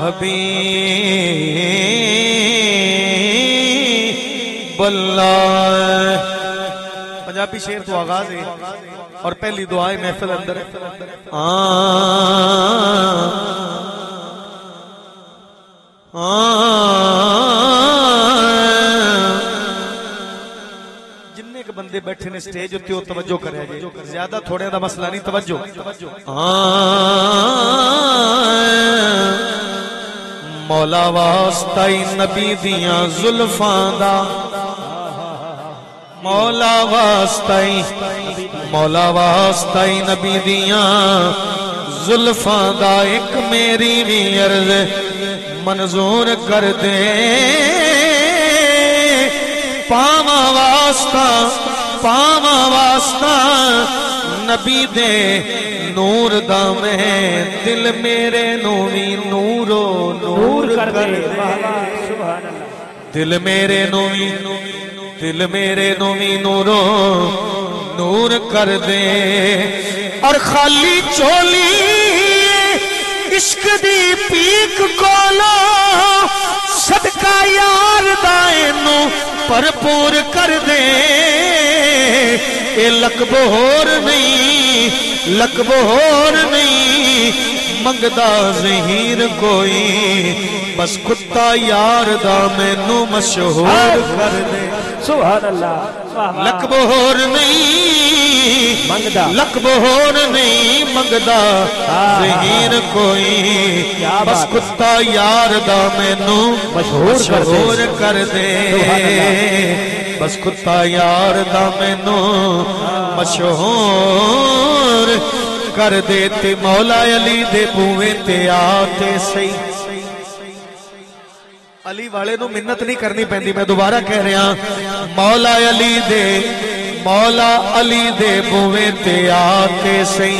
حبیب اللہ. پنجابی شعر تو آغاز ہے اور پہلی دعائے محفل اندر جننے کے بندے بیٹھے نے سٹیج ہوتے ہو توجہ کرے جی زیادہ تھوڑے دا مسئلہ نہیں توجہ مولا واسطہ نبی دیاں زلفاں دا مولا واسطہ نبی دیاں زلفاں دا ایک میری بھی عرض منظور کر دے پاواں واسطہ نبی دے نور دا میں دل میرے نوی نور کر دے دل میرے نوی نور کر دے اور خالی چولی عشق دی پیک کولو صدقہ یار دائنو پرپور کر دے اے لقب ہور نہیں منگدا ظہیر کوئی بس کتا یار دا مینوں مشہور کر دے سبحان اللہ لقب ہور نہیں منگدا ظہیر کوئی بس کتا یار دا مینوں مشہور کر دے بس کتا یار دا مینوں مشہور کر دے تے مولا علی دے بوئے تے آتے سی علی والے نو منت نہیں کرنی پیندی میں دوبارہ کہہ رہا مولا علی دے بوئے تے آتے سی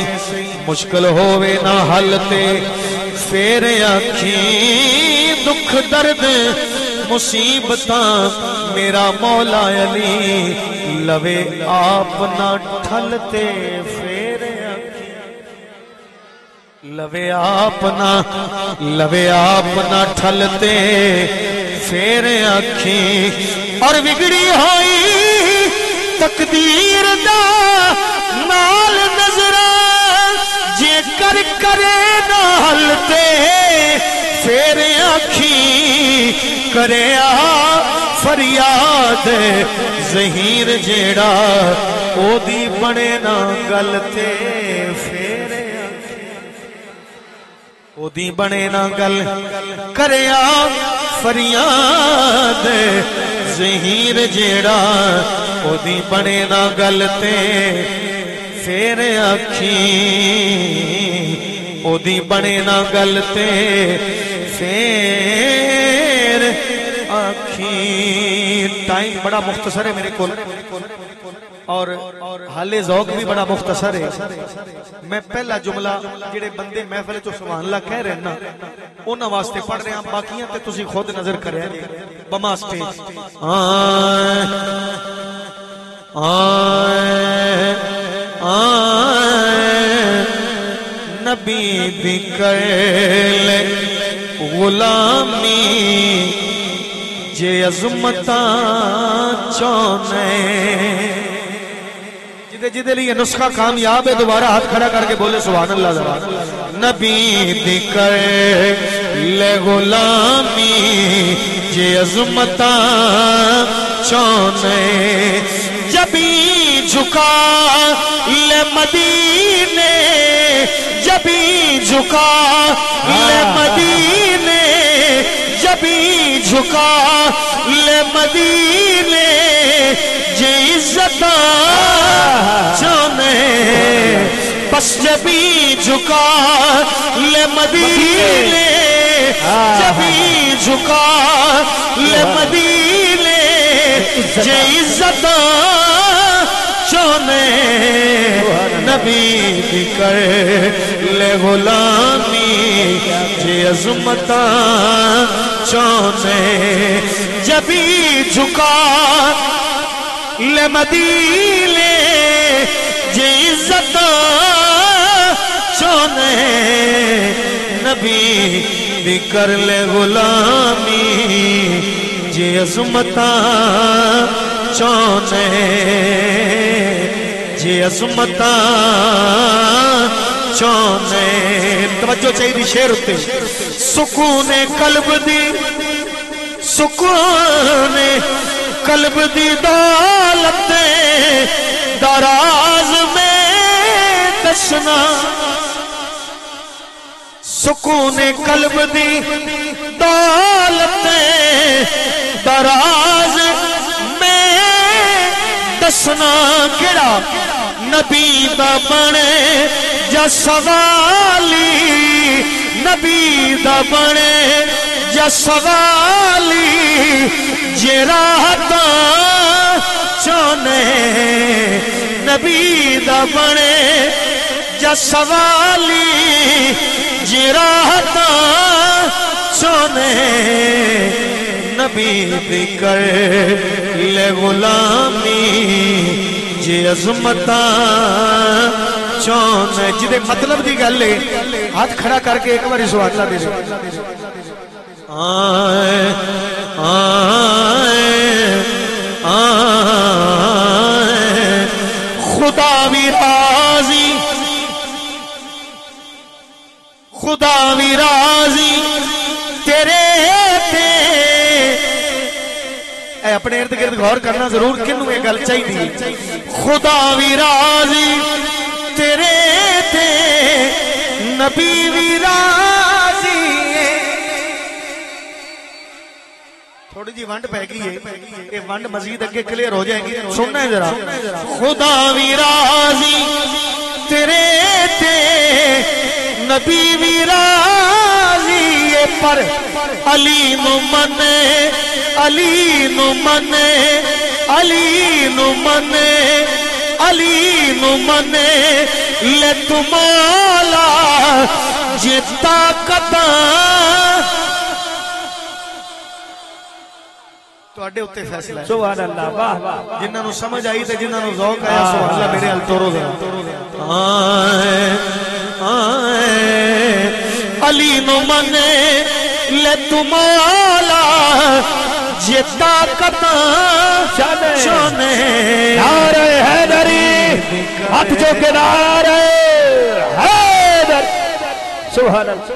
مشکل ہووے نہ حل تے پھر آنکھیں دکھ درد مصیبتاں میرا مولا علی لوے آپ نہ ٹھلتے پھر لوے آپ نہ ٹھلتے پھر آنکھیں اور بگڑی ہوئی تقدیر دا نال نظر جے کر کرے نہ ہلتے پھر آنکھیں کرے فریاد ظہیر جیڑا او دی بنے نہ گلتے پھر او دی بنے نہ گل کریا فریاد ظہیر جیڑا او دی بنے نہ گلتے پھر آنکھیں او دی بنے نہ گلتے پھر آنکھیں ٹائم بڑا مختصر ہے میرے کول اور حالے ذوق بھی بڑا مختصر ہے میں پہلا جملہ جڑے بندے محفل چو سبحان اللہ کہہ رہے ہیں نا انہاں واسطے پڑھ رہے ہیں باقیاں تے تسی خود نظر کرے بما سٹیج نبی دی کرل غلامی جے عظمتاں چونے جدے لیے نسخہ کامیاب ہے دوبارہ ہاتھ کھڑا کر کے بولے سبحان اللہ ذرا نبی دی کرل غلامی جے عظمتاں چونے جبی جھکا لے مدینے جبی جھکا لے مدینے جبی جھکا لے مدینے جے عزتاں چونے بس جبی جھکا لے مدینے جبی جھکا لے مدینے جے عزتاں چونے نبی دی کرل غلامی جے عظمتاں چونے جبی جھکا لے مدینے جے عزتاں چونے نبی دی کر لے غلامی جے عظمتاں چاہنے جے عظمتاں چاہنے توجہ چاہیے دی شعر ہوتے سکون قلب دی سکون قلب دی دولت دراز میں دسنا سکون قلب دی دولت دراز میں دسنا کیڑا نبی دا بنے جا سوالی نبی دا بنے جا سوالی جے راحتاں چاہنے نبی دا بنے جا سوالی جے راحتاں چاہنے نبی دی کر لے غلامی جے عظمتاں چاہنے جدے مطلب دی گل ہے ہاتھ کھڑا کر کے ایک باری سبحان اللہ دے آئے آئے آئے خدا بھی راضی خدا بھی راضی تیرے تے اے اپنے ارد گرد غور کرنا ضرور کنوں یہ گل چاہیے خدا بھی راضی تیرے تے نبی بھی راضی تھوڑی جی ونڈ پہ گئی ہے یہ ونڈ مزید اگے کلیئر ہو جائے گی سننا ہے ذرا خدا بھی راضی تیرے تے نبی بھی راضی پر علی نو منے علی نو منے علی نو منے علی نو منے لے تو مولا جے طاقتاں تواڈے اوتے فیصلہ ہے سبحان اللہ واہ واہ جنہاں نو سمجھ آئی تے جنہاں نو ذوق آیا سبحان اللہ میرے ال توڑو ذرا آئے آئے علی نو منے لے تو مولا جے طاقتاں چاہنے نعرہ حیدری ہاتھ جو کے نعرہ حیدر سبحان اللہ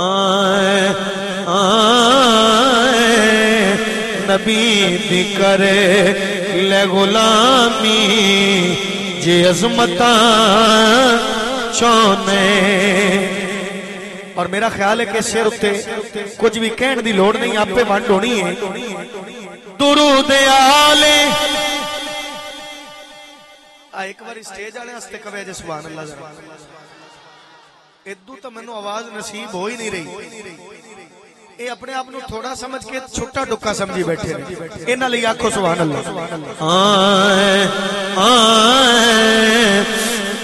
آئے آئے نبی دی کرے لے غلامی جے عظمتاں چاہنے اور میرا خیال ہے کہ شعر اتے کچھ بھی کہن دی لوڑ نہیں آپ پہ ونڈ ہونی ہے درود آلے ایک بار اسٹیج آلے ہستے کبھی جے سبحان اللہ ذرا ادو تو منو آواز نصیب ہو ہی نہیں رہی اے اپنے آپ نو تھوڑا سمجھ کے چھوٹا ڈکا سمجھی بیٹھے رہے انہاں لئی آکھو سبحان اللہ آئے آئے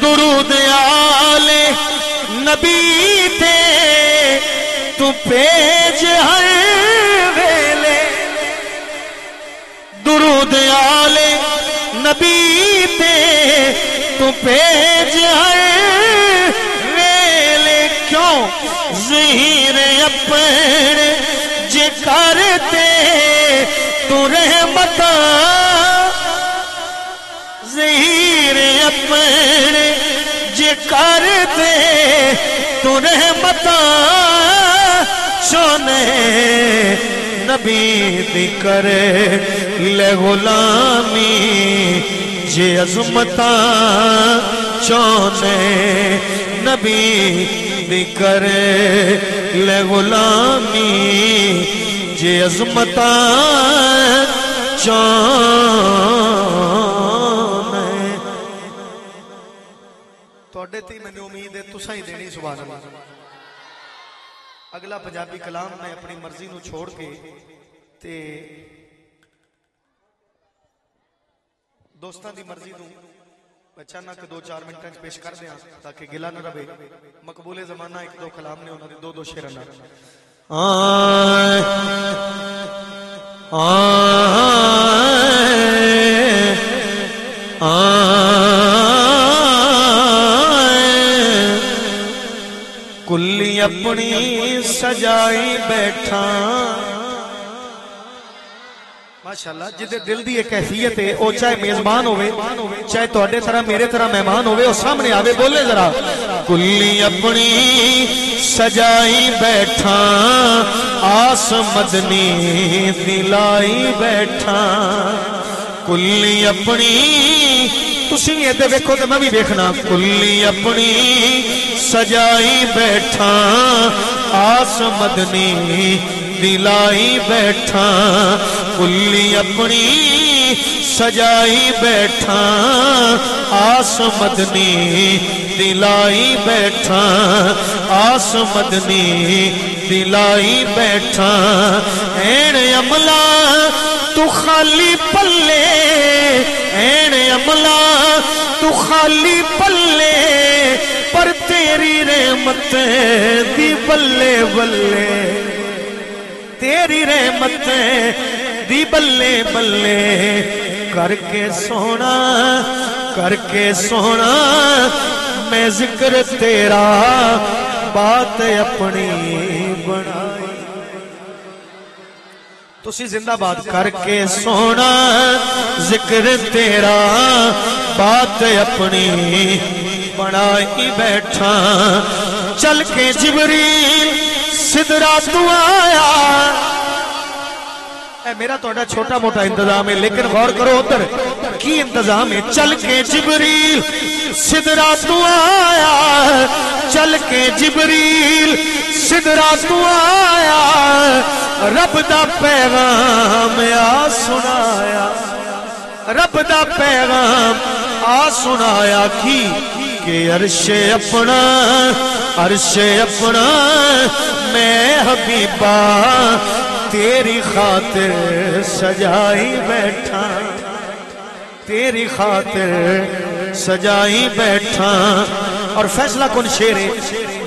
درود آلے نبی تے تو پیج ہر ویلے درود آلے نبی تے تو پیج ہر ویلے کیوں ظہیر اپنے جے کرتے تو رحمتاں ظہیر اپنے جے کرتے تو رحمتاں چاہنے نبی دی کرے لے غلامی جے عظمتاں چاہنے نبی دی کرے لے غلامی جے عظمتاں چاہنے توڑے تھی میں نے امید ہے تساں ہی دینی سبحان اللہ اگلا پنجابی کلام میں اپنی مرضی نو چھوڑ کے تے دوستان دی مرضی نو بچانا کہ 2-4 منٹاں پیش کر دیا تاکہ گلا نہ رہے مقبول زمانہ ایک دو کلام نے انہوں نے 2 شعر نہ آئے آئے آئے کلی اپنی سجائی بیٹھا ماشاءاللہ جدے دل دی ایک کیفیت ہے او چاہے میزبان ہوئے چاہے تواڈے طرح میرے طرح مہمان ہوئے او سامنے آوے بولے ذرا کلی اپنی سجائی بیٹھا آس مدنی دلائی بیٹھا کلی اپنی تسی بھی ادھر ویکھو تے میں بھی ویکھنا کلی اپنی سجائی بیٹھا آس مدنی دلائی بیٹھا کلی اپنی سجائی بیٹھا آس مدنی دلائی بیٹھا آس مدنی دلائی بیٹھا این عملہ تو خالی پلے این عملہ تو خالی پلے پر تیری رحمت دی بلے بلے تیری رحمت دی بلے بلے کر کے سونا میں ذکر تیرا بات اپنی بنائی تسی زندہ بات کر کے سونا ذکر تیرا بات اپنی بنائی بیٹھا چل کے جبریل سدرا تو آیا اے میرا توڑا چھوٹا موٹا انتظام ہے لیکن غور کرو ادھر کی انتظام ہے چل کے جبریل سدرا تو آیا چل کے جبریل سدرا تو آیا رب دا پیغام آ سنایا رب دا پیغام آ سنایا کی کہ عرش اپنا میں حبیبہ تیری خاطر سجائی بیٹھا تیری خاطر سجائی بیٹھا اور فیصلہ کن شیر ہے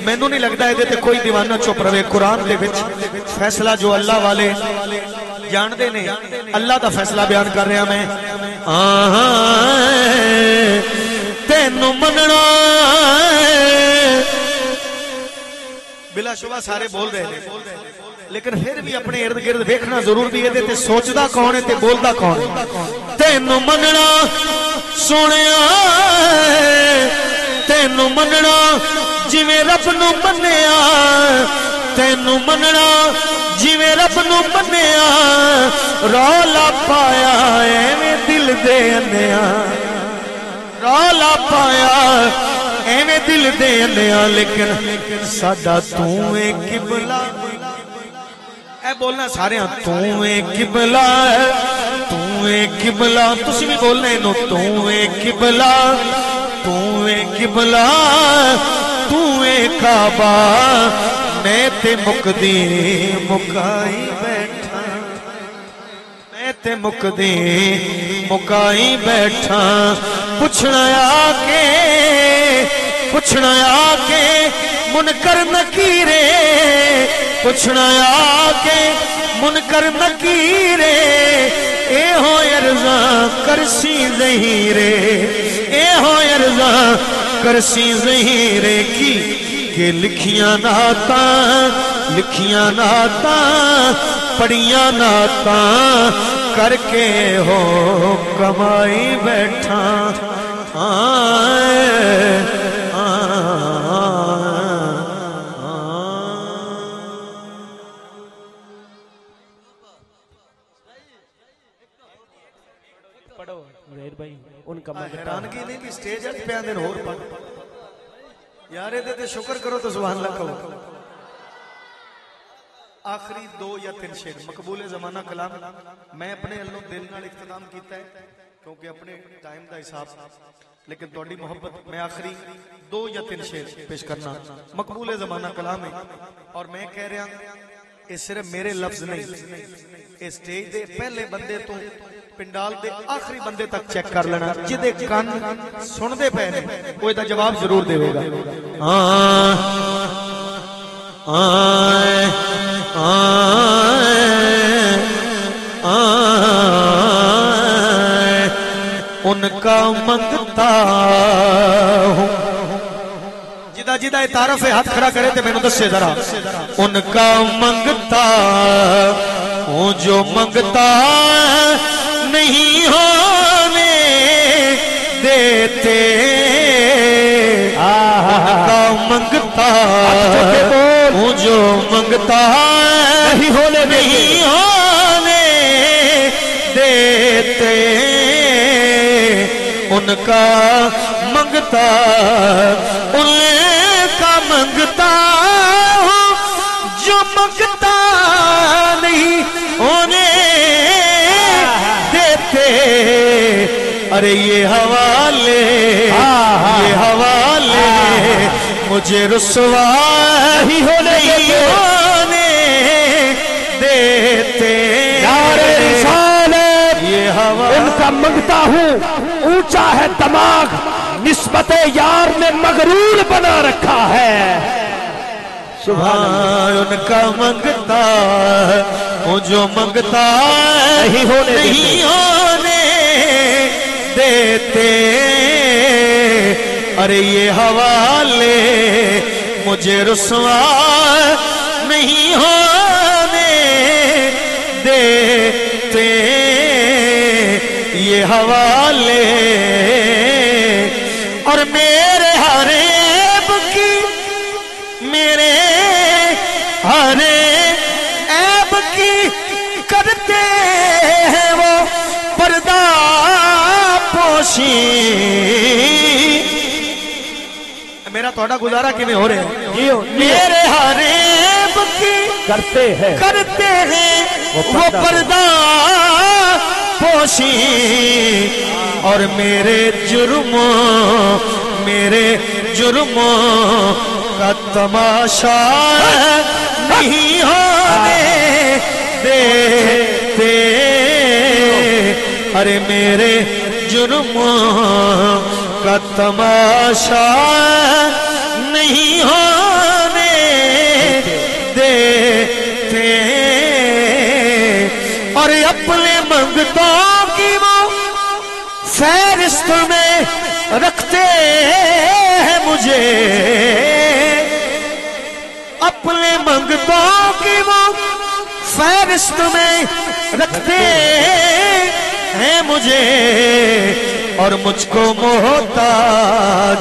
میں نہیں لگتا ہے تے کوئی دیوانہ چپ روے قرآن دے وچ فیصلہ جو اللہ والے جان دے نے اللہ دا فیصلہ بیان کر رہا میں تینو مننا بلا شبہ سارے بول رہے ہیں لیکن پھر بھی اپنے ارد گرد دیکھنا ضرور بھی ہے تے سوچدا کون ہے تے بولدا کون ہے تینو مننا سونیا تینو مننا جویں رب نو منیا تینو مننا جویں رب نو منیا رولا پایا ایویں دل دے انیا رولا پایا ایویں دل دے انیا لیکن ساڈا تو اے قبلہ اے بولنا سارے ہاں تو اے قبلہ تو اے قبلہ تسی بھی بولنا ہے نو تو اے قبلہ تو اے قبلہ تو اے کعبہ میں تے مقدی مکائی بیٹھا میں تے مقدی مکائی بیٹھا پوچھنا آ کے منکر نکیرے پوچھنا آ کے منکر نکیرے اے ہو ارزاں کرسی ظہیرے اے ہو ارزاں کرسی ظہیرے کی کہ لکھیاں نعتاں پڑھیاں نعتاں کر کے ہو کمائی بیٹھا پڑھو غیر بھائی ان کا حیرانگی نہیں بھی سٹیج اچ پہ دن اور پڑھ یار تے شکر کرو تو سبحان اللہ کہو آخری 2 یا 3 شعر مقبول زمانہ کلام میں اپنے اللہ دل نال اختتام کیتا ہے کیونکہ اپنے ٹائم دا حساب لیکن توڑی محبت میں آخری 2 یا 3 شعر پیش کرنا مقبول زمانہ کلام ہے اور میں کہہ رہا یہ صرف میرے لفظ نہیں اس سٹیج دے پہلے بندے تو پنڈال دے آخری بندے تک چیک کر لینا جدے کان سن دے پہ نے وہ دا جواب ضرور دے گا ان کا منگتا ہوں جدہ جدا تعارف ہے ہاتھ کھڑا کرے تے میں دسے ذرا ان کا منگتا ہوں جو منگتا نہیں ہونے دیتے ان کا منگتا ہوں جو منگتا نہیں ہونے دیتے ان کا منگتا ان کا منگتا ہوں جو منگتا نہیں ہونے دیتے ارے یہ حوالے مجھے رسوا نہیں ہونے دیتے یہ حوالے ان کا منگتا ہوں اونچا ہے دماغ نسبت یار نے مغرور بنا رکھا ہے ان کا منگتا ہوں جو منگتا نہیں ہونے دیتے ارے یہ حوالے مجھے رسوا نہیں ہونے دیتے یہ حوالے اور میرے ہر عیب کی کرتے ہیں وہ پردہ پوشی میرا تھوڑا گزارا کیویں ہو رہے ہیں میرے ہر عیب کی کرتے ہیں وہ پردہ پوشی اور میرے جرموں کا تماشا نہیں ہونے دیتے ارے میرے جرموں کا تماشا نہیں ہونے دیتے اور اپنے منگتوں کی وہ فہرست میں رکھتے ہیں مجھے اپنے منگتوں کی وہ فہرست میں رکھتے ہیں مجھے اور مجھ کو محتاج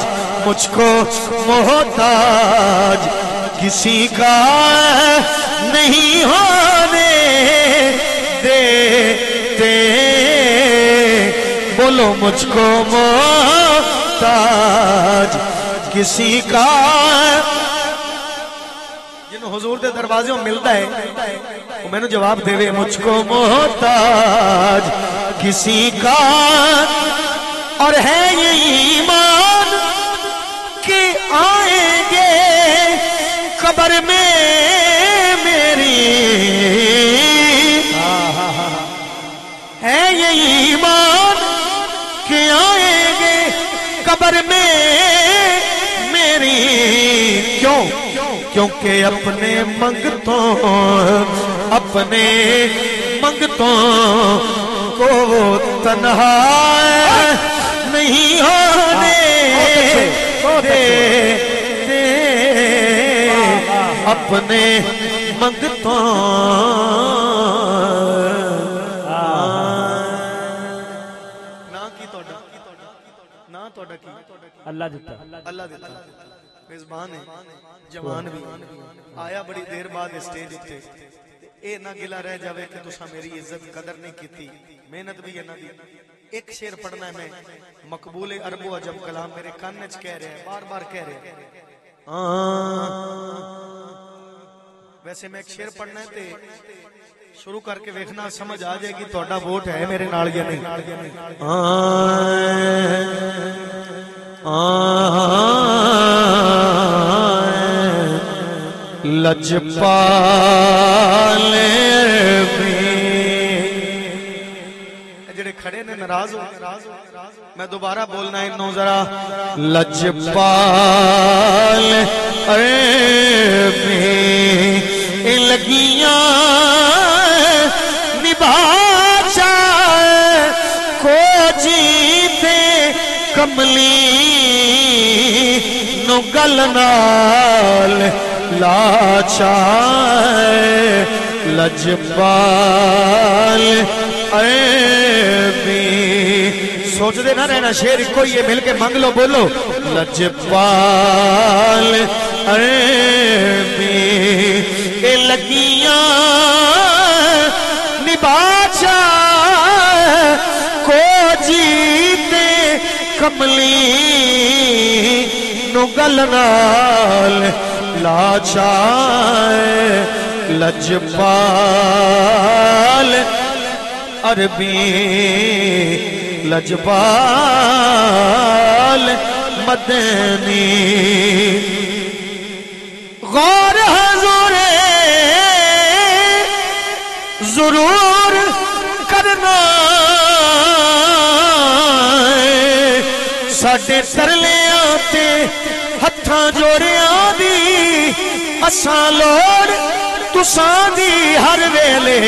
کسی کا نہیں ہونے دیتے بولو مجھ کو محتاج کسی کا جنہوں حضور دے دروازے میں ملتا ہے وہ میں نے جواب دے وے مجھ کو محتاج کسی کا اور ہے یہ ایمان کہ آئیں گے قبر میں میری ہے یہ ایمان کہ آئیں گے قبر میں میری کیونکہ اپنے منگتوں کو تنہا نہیں ہونے دیتے اپنے منگتوں اللہ دیتا میزبان ہے جوان بھی آیا بڑی دیر بعد اسٹیج اتے اے نہ گلا رہ جاوے کہ تسا میری عزت قدر نہیں کیتی محنت بھی ہے نہ دی ایک شعر پڑھنا ہے میں مقبول عرب و عجم کلام میرے کان وچ کہہ رہے ہیں بار بار کہہ رہے ہیں ویسے میں ایک شعر پڑھنا ہے تے شروع کر کے ویکھنا سمجھ آ جائے گی تہاڈا ووٹ ہے میرے نال یا نہیں لجپالے جڑے کھڑے نے ناراض ہو میں دوبارہ بولنا ہے انہوں ذرا لجپالے لگیاں نبھا چاہے کو جیتے کملی نو گل نال لاچائے لجپال عیبی سوچ دے نہ رہنا شیر کوئی یہ مل کے مانگ لو بولو لجپال عیبی اے لگیاں نباچا کو جیتے کملی نو گل نال لاچائے لجپال عربی لجپال مدنی غور حضور ضرور کرنا ساڈے ترلیاں تے ہتھاں جوڑیاں دی اساں لوڑ تساں دی ہر ویلے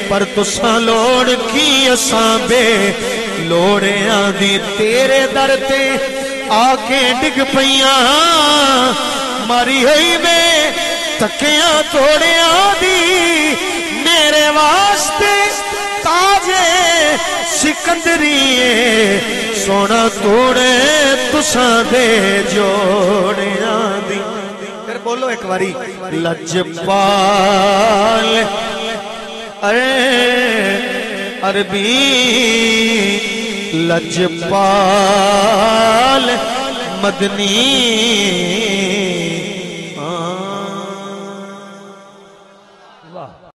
پر تساں لوڑ کی اساں بے لوڑیاں دی تیرے در تے آ کے ڈگ پیاں ماری ہوئی میں تکیاں توڑیاں دی میرے واسطے تاجے سکندریے سونا توڑے تساں دے جوڑیاں دی پھر بولو ایک باری لجپال عربی لجپال مدنی